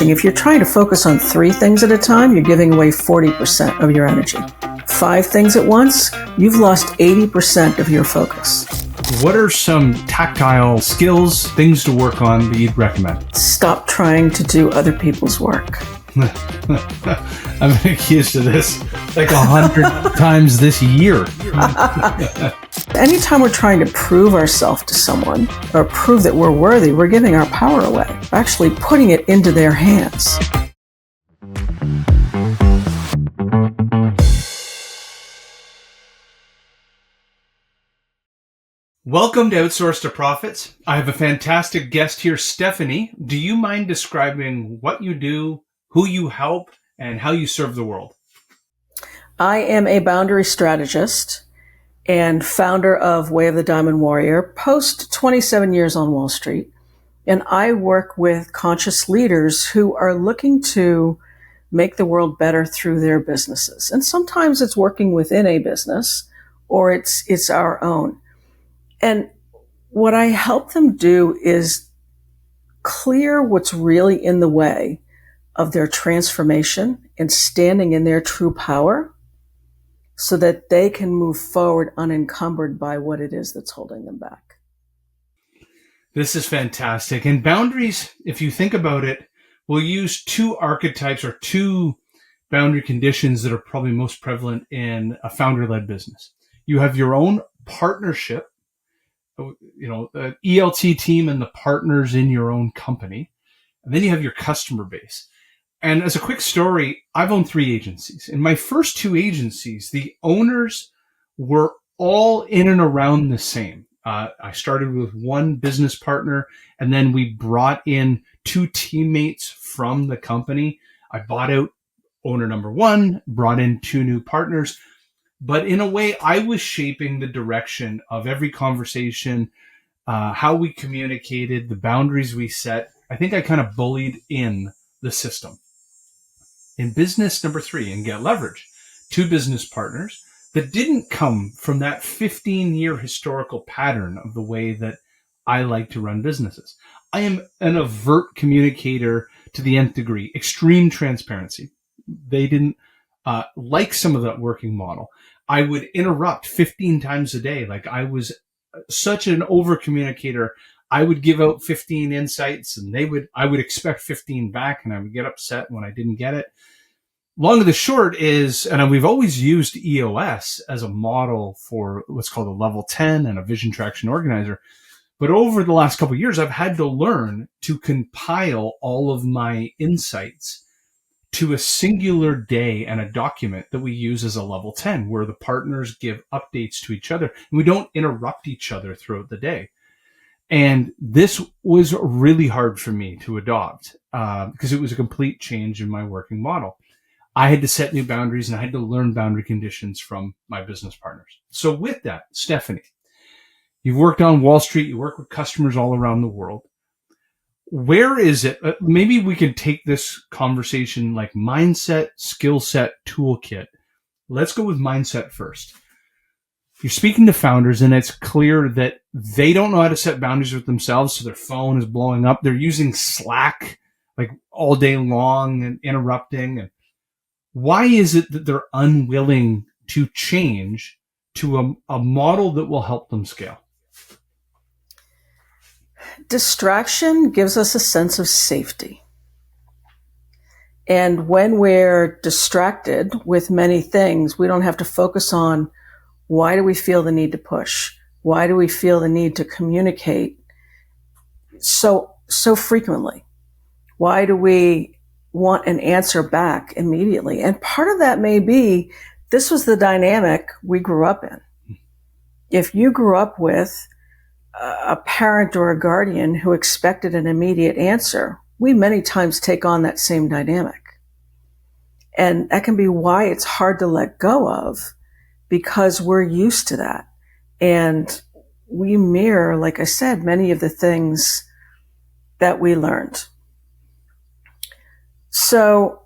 If you're trying to focus on 3 things at a time, you're giving away 40% of your energy. 5 things at once, you've lost 80% of your focus. What are some tactile skills, things to work on that you'd recommend? Stop trying to do other people's work. I've been accused of this like 100 times this year. Anytime we're trying to prove ourselves to someone or prove that we're worthy, we're giving our power away. We're actually putting it into their hands. Welcome to Outsource to Profits. I have a fantastic guest here, Stephanie. Do you mind describing what you do, who you help, and how you serve the world? I am a boundary strategist and founder of Way of the Diamond Warrior, post 27 years on Wall Street. And I work with conscious leaders who are looking to make the world better through their businesses. And sometimes it's working within a business or it's our own. And what I help them do is clear what's really in the way of their transformation and standing in their true power so that they can move forward unencumbered by what it is that's holding them back. This is fantastic. And boundaries, if you think about it, we'll use 2 archetypes or 2 boundary conditions that are probably most prevalent in a founder-led business. You have your own partnership, the ELT team and the partners in your own company. And then you have your customer base. And as a quick story, I've owned 3 agencies. In my first 2 agencies, the owners were all in and around the same. I started with 1 business partner, and then we brought in 2 teammates from the company. I bought out owner number 1, brought in 2 new partners. But in a way, I was shaping the direction of every conversation, how we communicated, the boundaries we set. I think I kind of bullied in the system. In business number 3, in Get Levrg, 2 business partners that didn't come from that 15-year historical pattern of the way that I like to run businesses. I am an overt communicator to the nth degree, extreme transparency. They didn't like some of that working model. I would interrupt 15 times a day. Like I was such an over communicator. I would give out 15 insights and I would expect 15 back, and I would get upset when I didn't get it. Long of the short is, and we've always used EOS as a model for what's called a level 10 and a vision traction organizer. But over the last couple of years, I've had to learn to compile all of my insights to a singular day and a document that we use as a level 10, where the partners give updates to each other and we don't interrupt each other throughout the day. And this was really hard for me to adopt because it was a complete change in my working model. I had to set new boundaries and I had to learn boundary conditions from my business partners. So with that, Stephanie, you've worked on Wall Street, you work with customers all around the world. Where is it? Maybe we can take this conversation like mindset, skill set, toolkit. Let's go with mindset first. You're speaking to founders and it's clear that they don't know how to set boundaries with themselves. So their phone is blowing up. They're using Slack like all day long and interrupting. And why is it that they're unwilling to change to a model that will help them scale? Distraction gives us a sense of safety. And when we're distracted with many things, we don't have to focus on why do we feel the need to push? Why do we feel the need to communicate so frequently? Why do we want an answer back immediately? And part of that may be this was the dynamic we grew up in. If you grew up with a parent or a guardian who expected an immediate answer, we many times take on that same dynamic. And that can be why it's hard to let go of, because we're used to that. And we mirror, like I said, many of the things that we learned. So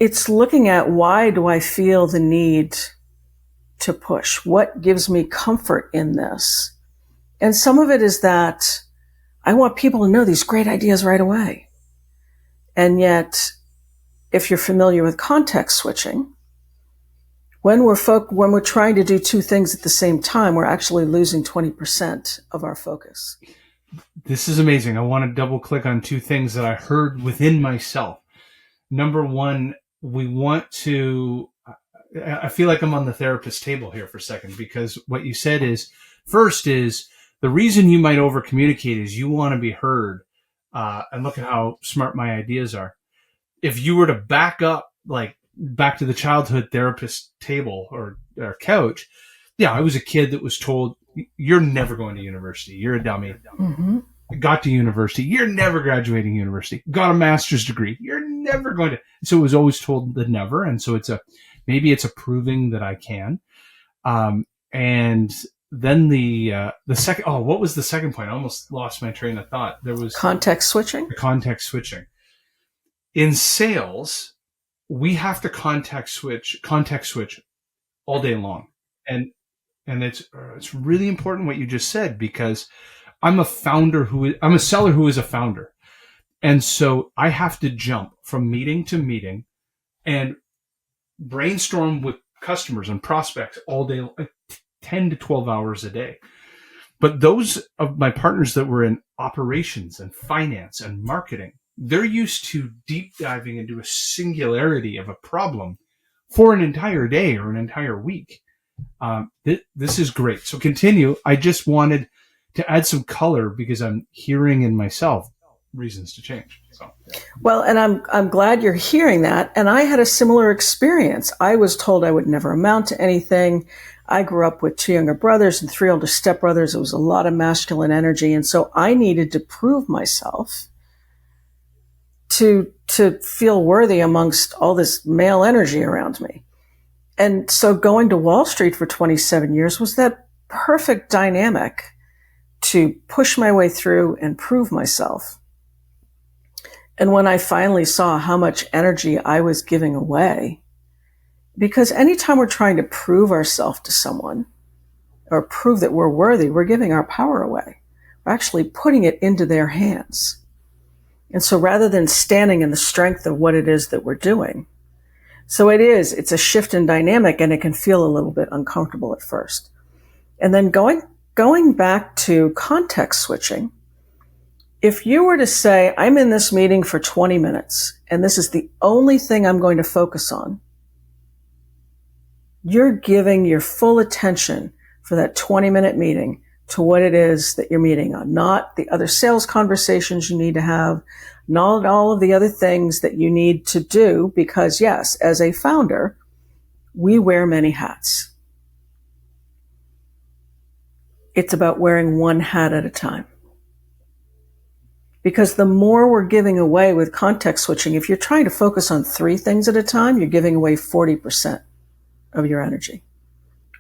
it's looking at, why do I feel the need to push? What gives me comfort in this? And some of it is that I want people to know these great ideas right away. And yet, if you're familiar with context switching, when we're trying to do two things at the same time, we're actually losing 20% of our focus. This is amazing. I want to double click on two things that I heard within myself. Number one, we want to, I feel like I'm on the therapist table here for a second, because what you said is, first is the reason you might over communicate is you want to be heard. And look at how smart my ideas are. If you were to back up, like back to the childhood therapist table or couch, yeah, I was a kid that was told, you're never going to university. You're a dummy. Mm-hmm. I got to university. You're never graduating university. Got a master's degree. You're never going to. So it was always told the never. And so maybe it's a proving that I can. And then the second, what was the second point? I almost lost my train of thought. There was context switching. Context switching. In sales, we have to context switch all day long. And it's really important what you just said, because I'm a seller who is a founder. And so I have to jump from meeting to meeting and brainstorm with customers and prospects all day, 10 to 12 hours a day. But those of my partners that were in operations and finance and marketing, they're used to deep diving into a singularity of a problem for an entire day or an entire week. This is great. So continue. I just wanted to add some color because I'm hearing in myself reasons to change. So, yeah. Well, and I'm glad you're hearing that. And I had a similar experience. I was told I would never amount to anything. I grew up with 2 younger brothers and 3 older stepbrothers. It was a lot of masculine energy. And so I needed to prove myself to feel worthy amongst all this male energy around me. And so going to Wall Street for 27 years was that perfect dynamic to push my way through and prove myself. And when I finally saw how much energy I was giving away, because anytime we're trying to prove ourselves to someone or prove that we're worthy, we're giving our power away. We're actually putting it into their hands. And so rather than standing in the strength of what it is that we're doing, so it's a shift in dynamic, and it can feel a little bit uncomfortable at first. And then going back to context switching, if you were to say, I'm in this meeting for 20 minutes, and this is the only thing I'm going to focus on, you're giving your full attention for that 20-minute meeting to what it is that you're meeting on, not the other sales conversations you need to have, not all of the other things that you need to do, because yes, as a founder, we wear many hats. It's about wearing one hat at a time. Because the more we're giving away with context switching, if you're trying to focus on 3 things at a time, you're giving away 40% of your energy.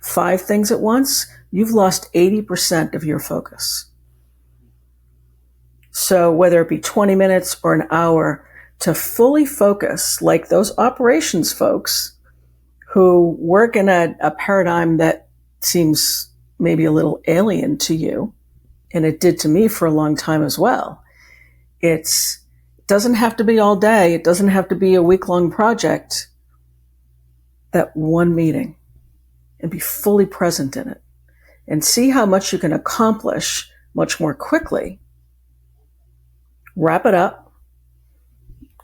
5 things at once, you've lost 80% of your focus. So whether it be 20 minutes or an hour, to fully focus, like those operations folks who work in a paradigm that seems maybe a little alien to you, and it did to me for a long time as well. It doesn't have to be all day. It doesn't have to be a week-long project. That one meeting, and be fully present in it, and see how much you can accomplish much more quickly. Wrap it up,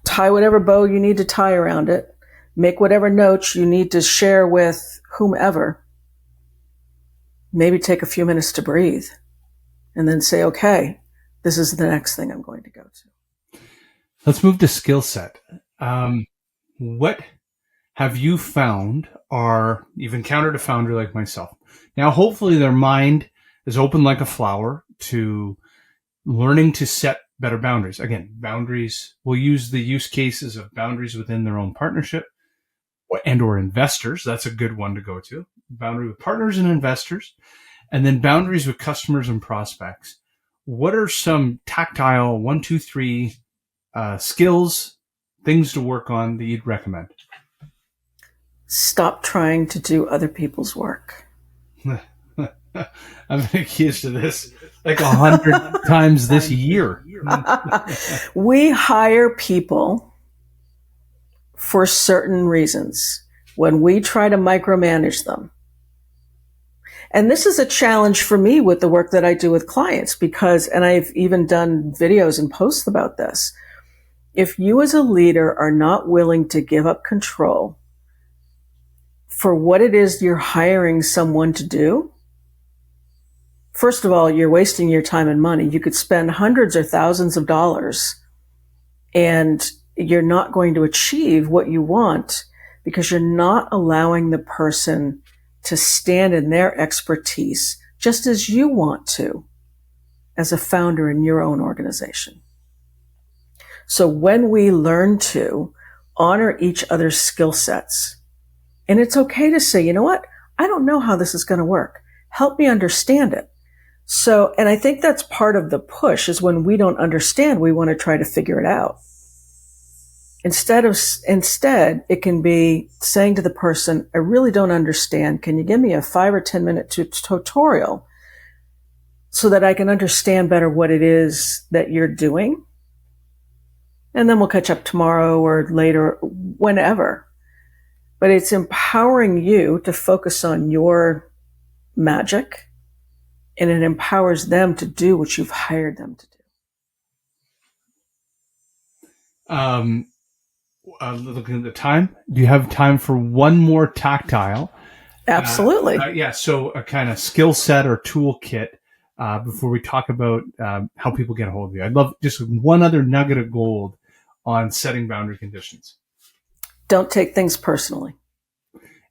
tie whatever bow you need to tie around it, make whatever notes you need to share with whomever. Maybe take a few minutes to breathe, and then say, okay, this is the next thing I'm going to go to. Let's move to skill set. What have you found you've encountered a founder like myself? Now, hopefully their mind is open like a flower to learning to set better boundaries. Again, boundaries, we'll use the use cases of boundaries within their own partnership and or investors. That's a good one to go to. Boundary with partners and investors, and then boundaries with customers and prospects. What are some tactile 1, 2, 3 skills, things to work on that you'd recommend? Stop trying to do other people's work. I've been accused of this like 100 times this year. We hire people for certain reasons when we try to micromanage them. And this is a challenge for me with the work that I do with clients because, and I've even done videos and posts about this. If you as a leader are not willing to give up control for what it is you're hiring someone to do, first of all, you're wasting your time and money. You could spend hundreds or thousands of dollars and you're not going to achieve what you want because you're not allowing the person to stand in their expertise just as you want to as a founder in your own organization. So when we learn to honor each other's skill sets, and it's okay to say, you know what? I don't know how this is going to work. Help me understand it. So, and I think that's part of the push is when we don't understand, we want to try to figure it out. Instead, it can be saying to the person, I really don't understand. Can you give me a 5 or 10 minute tutorial so that I can understand better what it is that you're doing? And then we'll catch up tomorrow or later, whenever. But it's empowering you to focus on your magic, and it empowers them to do what you've hired them to do. Looking at the time, do you have time for one more tactile? Absolutely. So a kind of skill set or toolkit before we talk about how people get a hold of you. I'd love just one other nugget of gold on setting boundary conditions. Don't take things personally.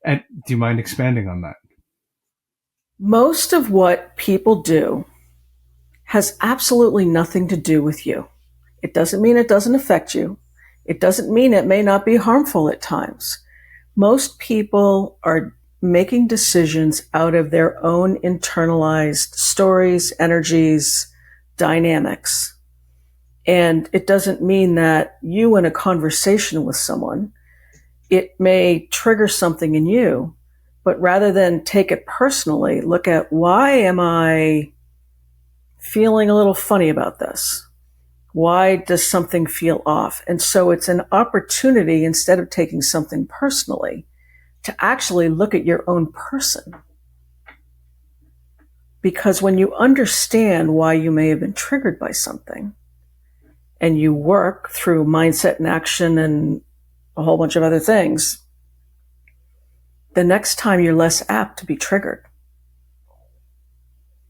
And do you mind expanding on that? Most of what people do has absolutely nothing to do with you. It doesn't mean it doesn't affect you. It doesn't mean it may not be harmful at times. Most people are making decisions out of their own internalized stories, energies, dynamics. And it doesn't mean that you in a conversation with someone, it may trigger something in you, but rather than take it personally, look at why am I feeling a little funny about this? Why does something feel off? And so it's an opportunity, instead of taking something personally, to actually look at your own person. Because when you understand why you may have been triggered by something, and you work through mindset and action and a whole bunch of other things, the next time you're less apt to be triggered.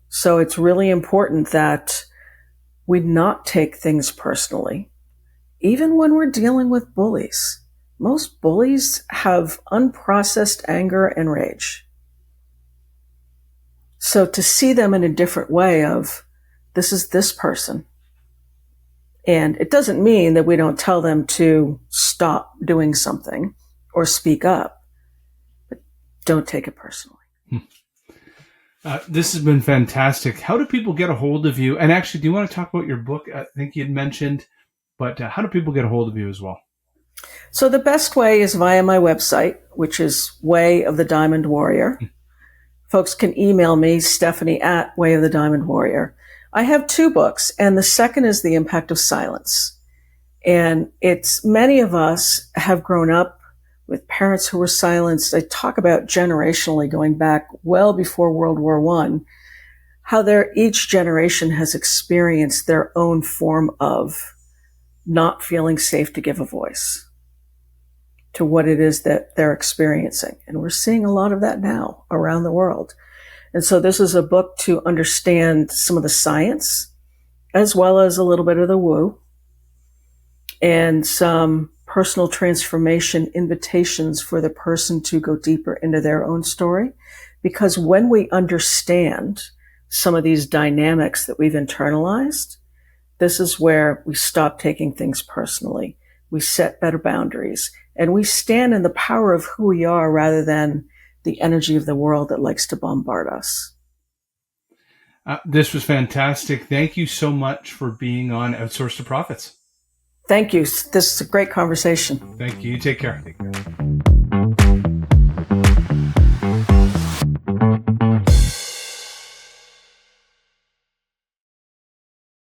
So it's really important that we not take things personally, even when we're dealing with bullies. Most bullies have unprocessed anger and rage. So to see them in a different way of, this is this person. And it doesn't mean that we don't tell them to stop doing something or speak up, but don't take it personally. This has been fantastic. How do people get a hold of you? And actually, do you want to talk about your book? I think you'd mentioned, but how do people get a hold of you as well? So the best way is via my website, which is Way of the Diamond Warrior. Folks can email me, Stephanie at Way of the Diamond Warrior. I have 2 books, and the second is The Impact of Silence. And it's many of us have grown up with parents who were silenced. I talk about generationally going back well before World War I, how each generation has experienced their own form of not feeling safe to give a voice to what it is that they're experiencing. And we're seeing a lot of that now around the world. And so this is a book to understand some of the science, as well as a little bit of the woo, and some personal transformation invitations for the person to go deeper into their own story. Because when we understand some of these dynamics that we've internalized, this is where we stop taking things personally. We set better boundaries, and we stand in the power of who we are rather than the energy of the world that likes to bombard us. This was fantastic. Thank you so much for being on Outsource to Profits. Thank you. This is a great conversation. Thank you. You take care.